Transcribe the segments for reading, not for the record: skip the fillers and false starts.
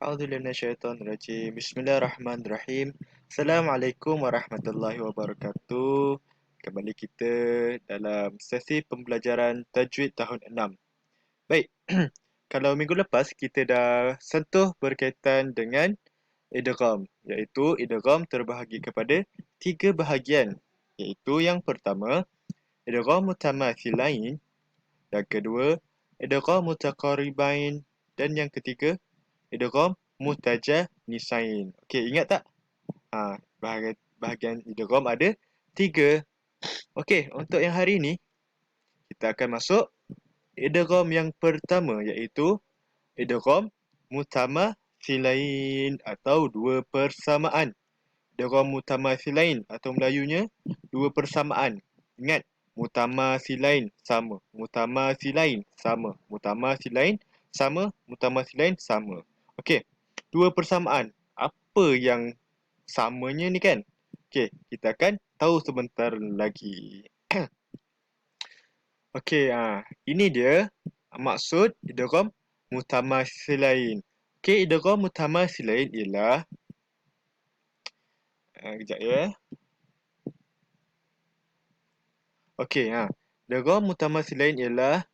A'udzubillahi Bismillahirrahmanirrahim. Assalamualaikum warahmatullahi wabarakatuh. Kembali kita dalam sesi pembelajaran tajwid tahun 6. Baik, kalau minggu lepas kita dah sentuh berkaitan dengan idgham, iaitu idgham terbahagi kepada 3 bahagian, iaitu yang pertama idgham mutamathilain, yang kedua idgham mutaqaribain, dan yang ketiga idgham mutajanisain. Okey, ingat tak? Bahagian idgham ada 3. Okey, untuk yang hari ini kita akan masuk idgham yang pertama, iaitu idgham mutamathilain atau dua persamaan. Idgham mutamathilain atau Melayunya dua persamaan. Ingat, mutamathilain sama, mutamathilain sama, mutamathilain sama, mutamathilain sama. Okey, dua persamaan. Apa yang samanya ni kan? Okey, kita akan tahu sebentar lagi. Okey, ini dia maksud idgham mutamathilain. Okey, idgham mutamathilain ialah kejap ya. Okey, idgham mutamathilain ialah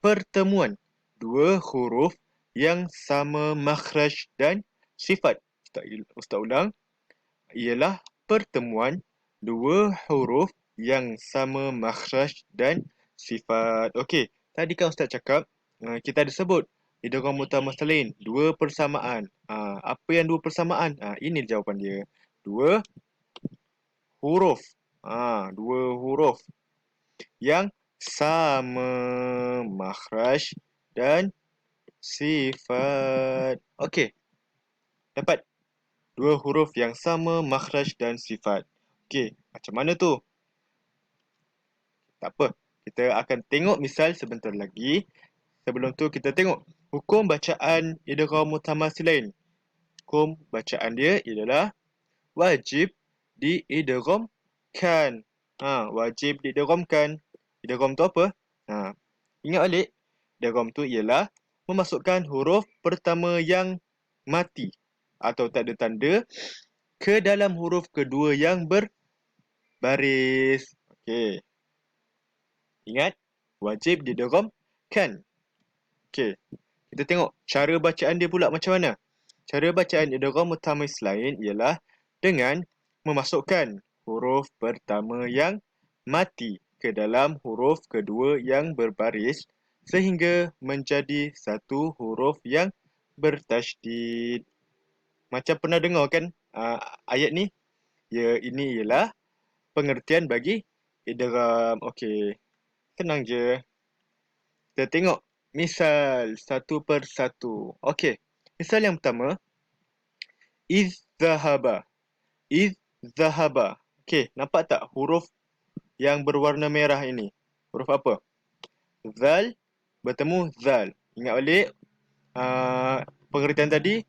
pertemuan dua huruf yang sama makhraj dan sifat. Ustaz ulang. Ialah pertemuan dua huruf yang sama makhraj dan sifat. Okey, tadi kan Ustaz cakap kita ada sebut idgham mutamathilain, dua persamaan. Apa yang dua persamaan? Ini jawapan dia. Dua huruf. Dua huruf yang sama makhraj dan sifat. Okey, dapat? Dua huruf yang sama makhraj dan sifat. Okey, macam mana tu? Tak apa, kita akan tengok misal sebentar lagi. Sebelum tu kita tengok hukum bacaan idgham mutamathilain. Hukum bacaan dia ialah wajib diidghamkan. Wajib diidghamkan. Idgham tu apa? Ingat balik, idgham tu ialah memasukkan huruf pertama yang mati atau tak ada tanda ke dalam huruf kedua yang berbaris. Okey. Ingat, wajib diidghamkan. Okey. Kita tengok cara bacaan dia pula macam mana. Cara bacaan idgham mutamathilain ialah dengan memasukkan huruf pertama yang mati ke dalam huruf kedua yang berbaris sehingga menjadi satu huruf yang bertasydid. Macam pernah dengar kan ayat ni? Ya, ini ialah pengertian bagi idgham. Okey, senang je. Kita tengok misal satu persatu. Okey, misal yang pertama, iz zahaba. Iz zahaba. Okey, nampak tak huruf yang berwarna merah ini? Huruf apa? Zal bertemu zal. Ingat balik pengertian tadi,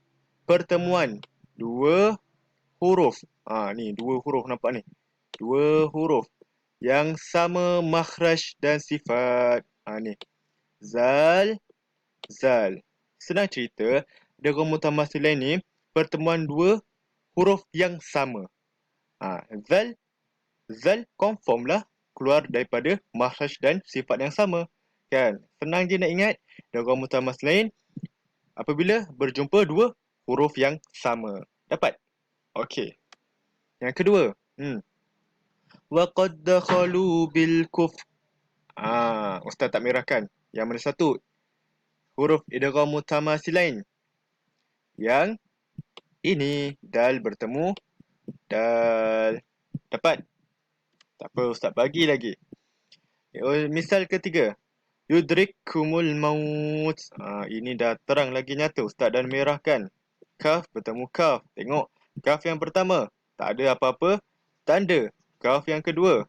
pertemuan dua huruf. Ni dua huruf nampak ni. Dua huruf yang sama makhraj dan sifat. Ni. Zal, zal. Senang cerita, idgham mutamathilain ni pertemuan dua huruf yang sama. Zal, zal confirm lah keluar daripada makhraj dan sifat yang sama. Kan? Senang je nak ingat, idgham mutamathilain apabila berjumpa dua huruf yang sama. Dapat? Okey. Yang kedua, wa qad dakhalu bil kufr. Ustaz tak merahkan. Yang mana satu? Huruf idgham mutamathilain. Yang ini dal bertemu dal. Dapat? Tak apa, Ustaz bagi lagi. Misal ketiga, yudrikkumul maut. Ini dah terang lagi nyata. Ustaz dah merahkan. Kaf bertemu kaf. Tengok, kaf yang pertama tak ada apa-apa tanda. Kaf yang kedua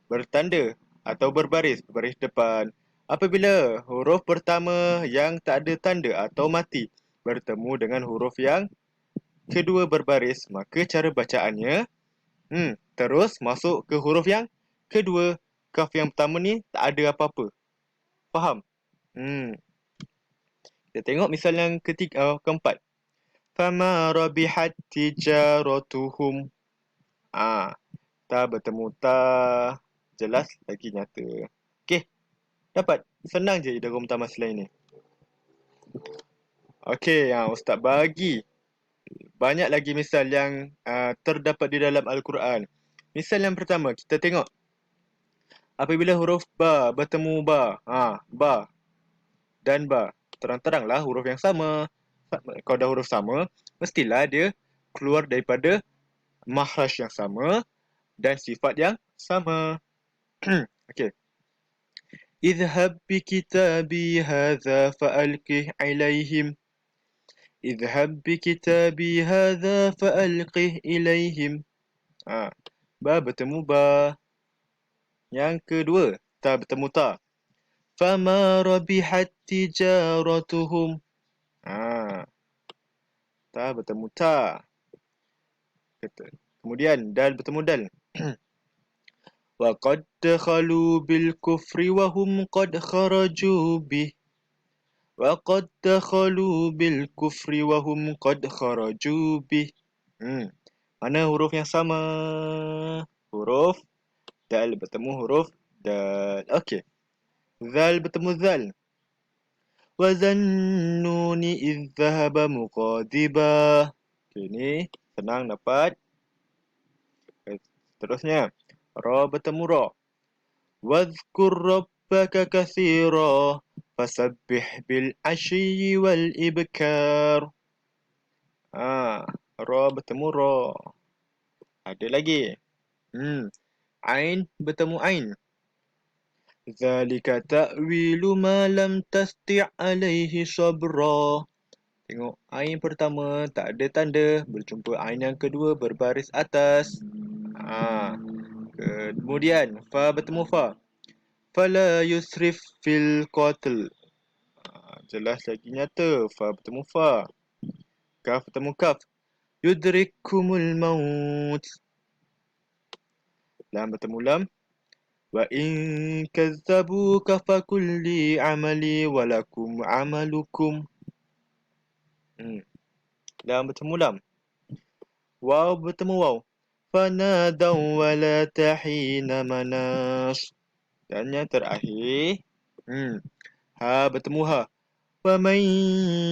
bertanda atau berbaris depan. Apabila huruf pertama yang tak ada tanda atau mati bertemu dengan huruf yang kedua berbaris, maka cara bacaannya terus masuk ke huruf yang kedua. Kaf yang pertama ni tak ada apa-apa. Faham? Kita tengok misal yang keempat. Fama rabihat tijaratuhum. Ta bertemu ta. Jelas lagi nyata. Okey, dapat. Senang je idgham mutamatsilain ni. Okey, Ustaz bagi banyak lagi misal yang terdapat di dalam Al-Quran. Misal yang pertama, kita tengok. Apabila huruf ba bertemu ba, ba dan ba, terang-teranglah huruf yang sama. Kalau dah huruf sama, mestilah dia keluar daripada makhraj yang sama dan sifat yang sama. Okey. Idhhab bi kitabi hadha fa'alqih ilaihim. Idhhab bi kitabi hadha fa'alqih ilaihim. Ba bertemu ba. Yang kedua, ta bertemu ta. Fama rabihat tijaratuhum. Ta bertemu ta. Kemudian dal bertemu dal. Wa qad dakhalu bil kufri wa hum qad kharaju bih. Wa qad dakhalu bil kufri wa hum qad kharaju bih. Mana huruf yang sama? Huruf dal bertemu huruf dal. Okey. Zal bertemu zal. Wa zannuni idh dhahaba muqadiba. Okey, ni senang dapat. Seterusnya, ra bertemu ra. Wadhkur rabbaka katsira fasabbih bil ashyi wal ibkar. Ra bertemu ra. Ada lagi. Ain bertemu ain. Zalika ta'wilu ma lam tasti' alaihi sabra. Tengok ain pertama tak ada tanda, berjumpa ain yang kedua berbaris atas. Kemudian fa bertemu fa. Fala yusrif fil qatl. Jelas lagi nyata, fa bertemu fa. Kaf bertemu kaf. Yudrikumul maut. Lam bertemu lam. Wa in kazzabuka fakulli amali walakum amalukum. Lam bertemu lam. Waw bertemu waw. Fanadaw wala tahina manas. Dan yang terakhir, ha bertemu ha. Wa man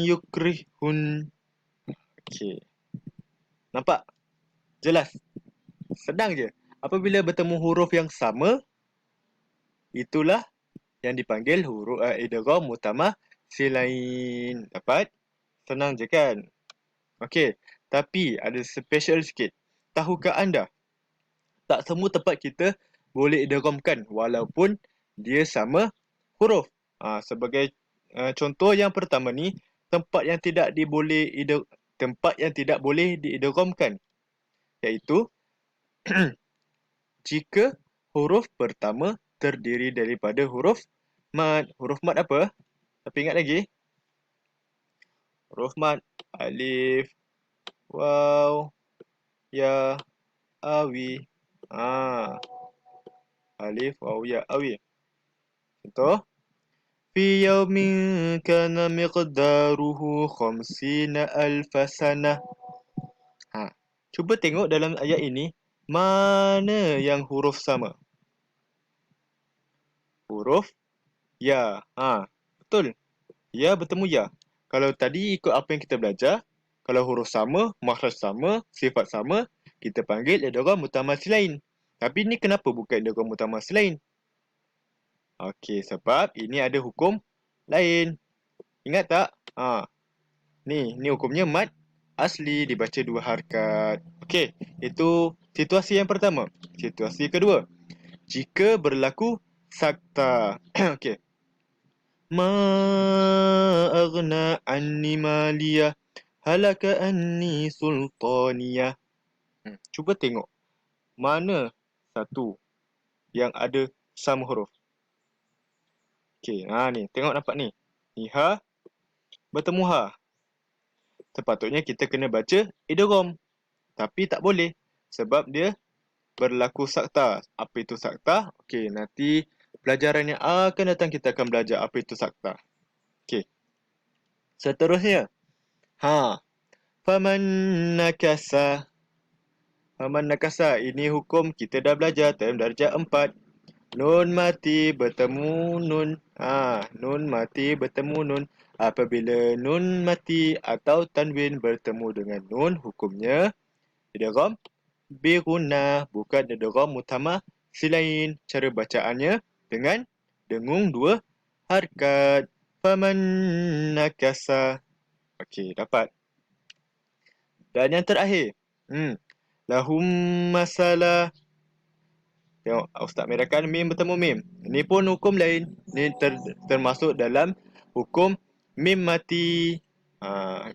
yukrihun. Okey. Nampak? Jelas. Sedang je. Apabila bertemu huruf yang sama, itulah yang dipanggil huruf idgham mutamatsilain. Dapat? Senang je kan? Okey. Tapi ada special sikit. Tahukah anda? Tak semua tempat kita boleh idghamkan walaupun dia sama huruf. Sebagai contoh yang pertama ni, tempat yang tidak boleh diidghamkan, iaitu jika huruf pertama terdiri daripada huruf mad. Huruf mad apa? Tapi ingat lagi? Huruf mad alif, waw, ya, awi. Alif, waw, ya, awi. Contoh. Fi yawmin kana miqdaruhu khamsina alfa sanah. Cuba tengok dalam ayat ini, mana yang huruf sama? Huruf ya. Betul. Ya bertemu ya. Kalau tadi ikut apa yang kita belajar, kalau huruf sama, makhraj sama, sifat sama, kita panggil idgham mutamatsilain. Tapi ni kenapa bukan idgham mutamatsilain? Okey, sebab ini ada hukum lain. Ingat tak? Ni hukumnya mad asli dibaca 2 harakat. Okey, itu situasi yang pertama. Situasi kedua, jika berlaku sakta. Okey. Ma aghna anni maliyah halaka anni sultaniyah. Cuba tengok mana satu yang ada sama huruf. Okey, ni tengok nampak ni. Ni ha bertemu ha. Sepatutnya kita kena baca idgham. Tapi tak boleh sebab dia berlaku sakta. Apa itu sakta? Okey, nanti pelajaran yang akan datang kita akan belajar apa itu sakta. Okey. Seterusnya. Ha. Faman nakasa. Faman nakasa. Ini hukum kita dah belajar dalam darjah 4. Nun mati bertemu nun. Nun mati bertemu nun. Apabila nun mati atau tanwin bertemu dengan nun, hukumnya idgham biruna, bukan idgham mutama silain. Cara bacaannya dengan dengung dua harakat. Faman nakasa. Okey, dapat. Dan yang terakhir. Lahum masalah. Tengok, Ustaz merahkan mim bertemu mim. Ini pun hukum lain. Ini termasuk dalam hukum mim mati.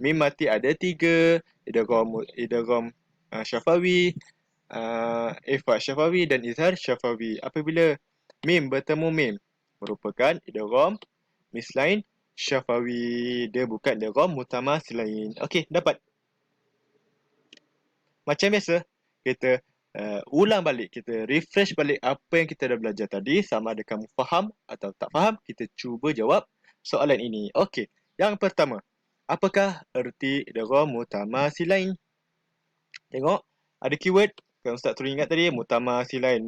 Mim mati ada 3. Idgham syafawi, ikhfa syafawi dan izhar syafawi. Apabila mim bertemu mim, merupakan idgham mislain syafawi. Dia bukan idgham mutamatsilain. Okey, dapat. Macam biasa, kita ulang balik, kita refresh balik apa yang kita dah belajar tadi. Sama ada kamu faham atau tak faham, kita cuba jawab soalan ini. Okey, yang pertama, apakah erti idgham mutamatsilain? Tengok, ada keyword. Kan Ustaz teringat tadi, mutamatsilain.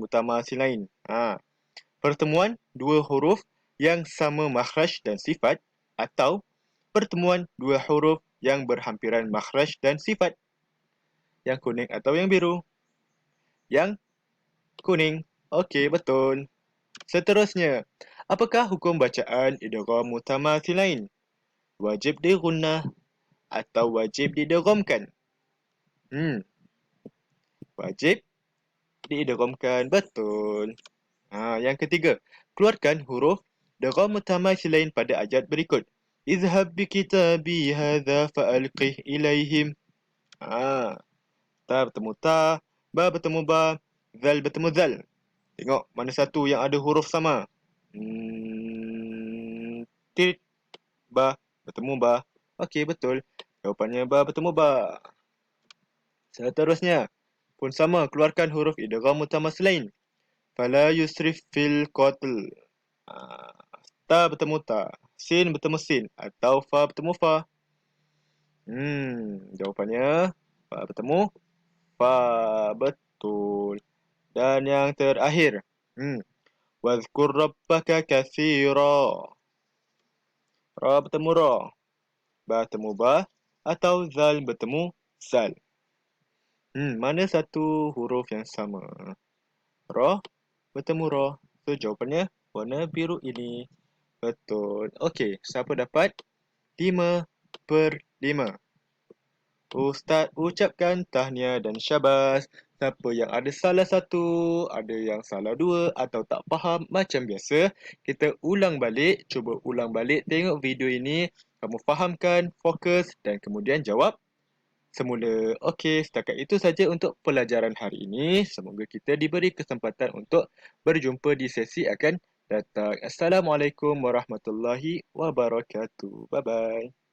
Pertemuan dua huruf yang sama makhraj dan sifat, atau pertemuan dua huruf yang berhampiran makhraj dan sifat. Yang kuning atau yang biru? Yang kuning. Okey, betul. Seterusnya, apakah hukum bacaan idgham mutamatsilain? Wajib digunnah atau wajib didghamkan? Wajib diidghamkan. Betul. Yang ketiga, keluarkan huruf idgham mutamatsilain pada ayat berikut. Izhab bi kitabi hadza fa'alqih ilaihim. Ta bertemu ta, ba bertemu ba, zal bertemu zal. Tengok mana satu yang ada huruf sama. Tit, ba bertemu ba. Okey, betul. Jawapannya ba bertemu ba. Seterusnya pun sama, keluarkan huruf idgham mutamatsilain. Fala yusrif fil qatl. Ta bertemu ta, sin bertemu sin, atau fa bertemu fa. Jawapannya fa bertemu fa. Betul. Dan yang terakhir. Wadhkur rabbaka katsira. Ra bertemu ra, ba bertemu ba, atau zal bertemu zal. Mana satu huruf yang sama? Ra bertemu ra. So jawapannya warna biru ini. Betul. Okey, siapa dapat 5/5? Ustaz ucapkan tahniah dan syabas. Siapa yang ada salah satu, ada yang salah dua atau tak faham, macam biasa, kita ulang balik, cuba ulang balik, tengok video ini, kamu fahamkan, fokus dan kemudian jawab semula. Okey, setakat itu saja untuk pelajaran hari ini. Semoga kita diberi kesempatan untuk berjumpa di sesi akan datang. Assalamualaikum warahmatullahi wabarakatuh. Bye-bye.